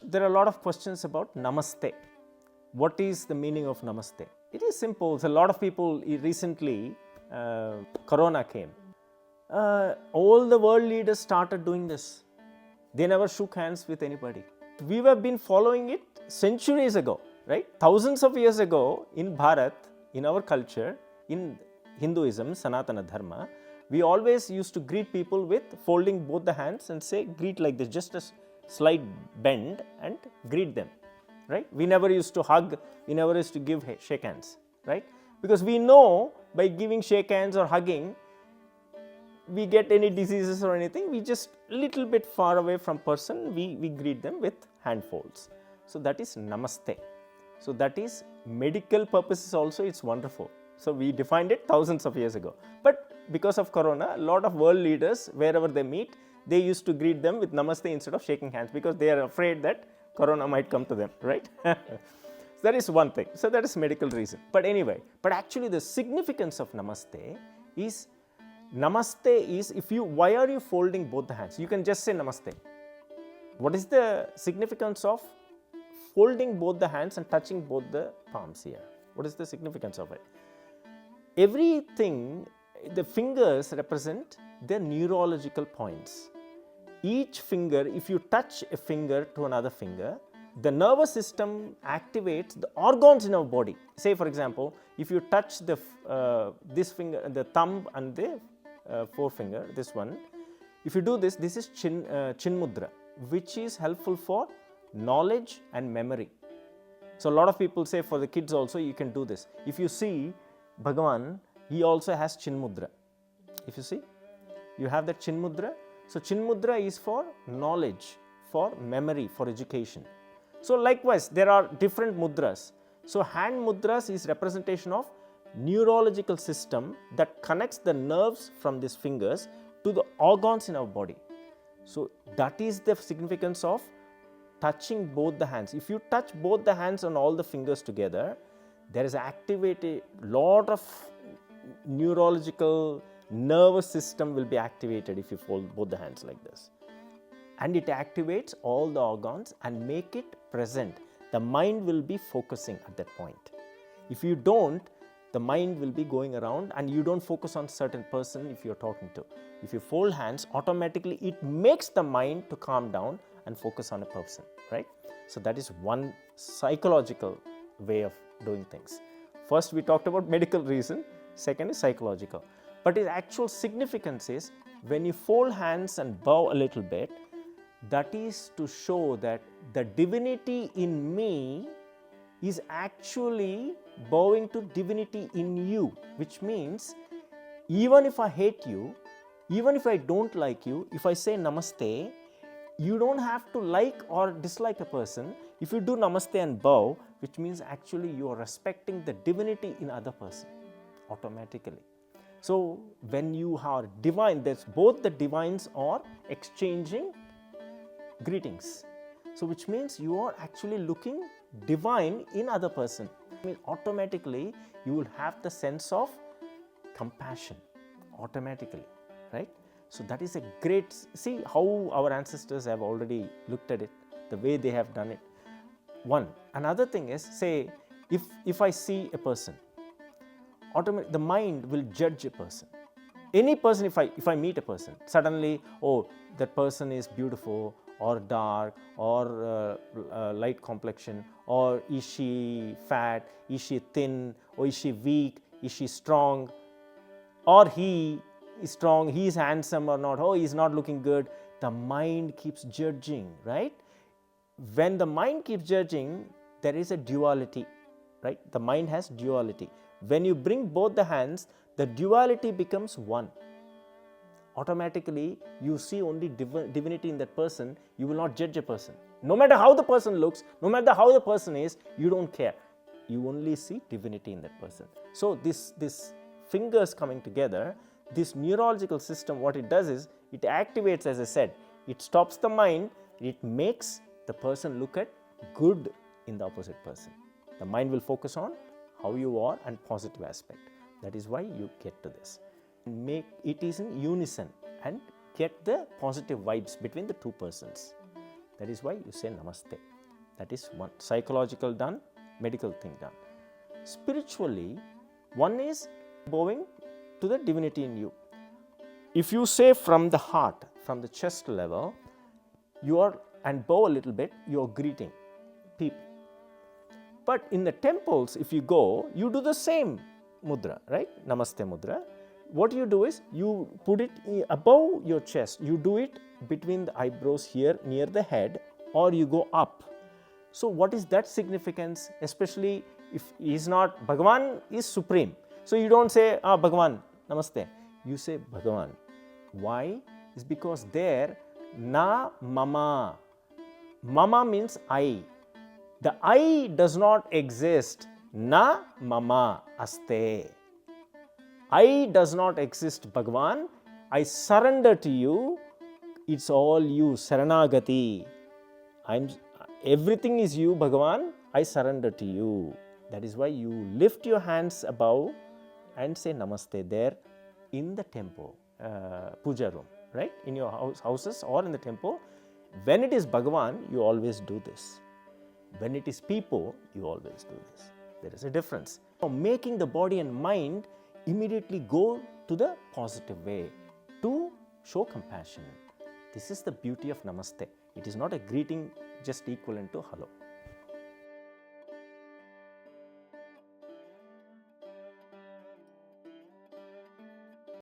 there are a lot of questions about Namaste. What is the meaning of Namaste? It is simple. So a lot of people recently, Corona came. All the world leaders started doing this. They never shook hands with anybody. We have been following it centuries ago, right? Thousands of years ago in Bharat, in our culture, in Hinduism, Sanatana Dharma, we always used to greet people with folding both the hands and say, greet like this, just a slight bend and greet them, right? We never used to hug, we never used to give shake hands, right? Because we know by giving shake hands or hugging, we get any diseases or anything, we just little bit far away from person, we greet them with hand folds. So that is Namaste. So that is medical purposes also, it's wonderful. So we defined it thousands of years ago. But because of Corona, a lot of world leaders, wherever they meet, they used to greet them with Namaste instead of shaking hands because they are afraid that Corona might come to them, right? That is one thing. So that is medical reason. But anyway, but actually the significance of Namaste is, why are you folding both the hands? You can just say Namaste. What is the significance of folding both the hands and touching both the palms here? What is the significance of it? Everything, the fingers represent the neurological points. Each finger, if you touch a finger to another finger, the nervous system activates the organs in our body. Say for example, if you touch this finger, the thumb and the forefinger, this one, if you do this, this is chin mudra, which is helpful for knowledge and memory. So a lot of people say for the kids also you can do this. If you see Bhagavan, he also has chin mudra. If you see, you have that chin mudra. So chin mudra is for knowledge, for memory, for education. So likewise, there are different mudras. So hand mudras is representation of neurological system that connects the nerves from these fingers to the organs in our body. So that is the significance of touching both the hands. If you touch both the hands and all the fingers together, there is activated lot of neurological nervous system will be activated if you fold both the hands like this. And it activates all the organs and make it present. The mind will be focusing at that point. If you don't, the mind will be going around and you don't focus on certain person if you're talking to. If you fold hands, automatically it makes the mind to calm down and focus on a person, right? So that is one psychological way of doing things. First we talked about medical reason, second is psychological. But its actual significance is when you fold hands and bow a little bit, that is to show that the divinity in me is actually bowing to divinity in you, which means even if I hate you, even if I don't like you, if I say Namaste, you don't have to like or dislike a person. If you do Namaste and bow, which means actually you are respecting the divinity in other person automatically. So when you are divine, there's both the divines are exchanging greetings. So which means you are actually looking divine in other person. I mean, automatically you will have the sense of compassion automatically, right? So that is a great, see how our ancestors have already looked at it, the way they have done it. One. Another thing is, say, if I see a person, automatically the mind will judge a person. Any person, if I meet a person, suddenly, oh, that person is beautiful or dark or light complexion, or is she fat, is she thin, or is she weak, is she strong, or he is strong, he is handsome or not, oh, he is not looking good. The mind keeps judging, right? When the mind keeps judging, there is a duality, right? The mind has duality. When you bring both the hands, the duality becomes one. Automatically, you see only divinity in that person. You will not judge a person. No matter how the person looks, no matter how the person is, you don't care. You only see divinity in that person. So this fingers coming together, this neurological system, what it does is, it activates, as I said, it stops the mind, it makes the person look at good in the opposite person. The mind will focus on how you are and positive aspect. That is why you get to this. Make it is in unison and get the positive vibes between the two persons. That is why you say Namaste. That is one. Psychological done, medical thing done. Spiritually, one is bowing to the divinity in you. If you say from the heart, from the chest level, you are, and bow a little bit, you are greeting people. But in the temples, if you go, you do the same mudra, right? Namaste mudra. What you do is, you put it above your chest. You do it between the eyebrows here, near the head, or you go up. So what is that significance? Especially if he is not, Bhagavan is supreme. So you don't say, Bhagavan, Namaste. You say Bhagavan. Why? It's because there, na mama. Mama means I. The I does not exist. Na mama aste. I does not exist, Bhagavan. I surrender to you. It's all you, Saranagati. Everything is you, Bhagavan. I surrender to you. That is why you lift your hands above and say Namaste there in the temple, puja room, right? In your houses or in the temple. When it is Bhagavan, you always do this. When it is people, you always do this. There is a difference. So making the body and mind immediately go to the positive way to show compassion. This is the beauty of Namaste. It is not a greeting just equivalent to hello.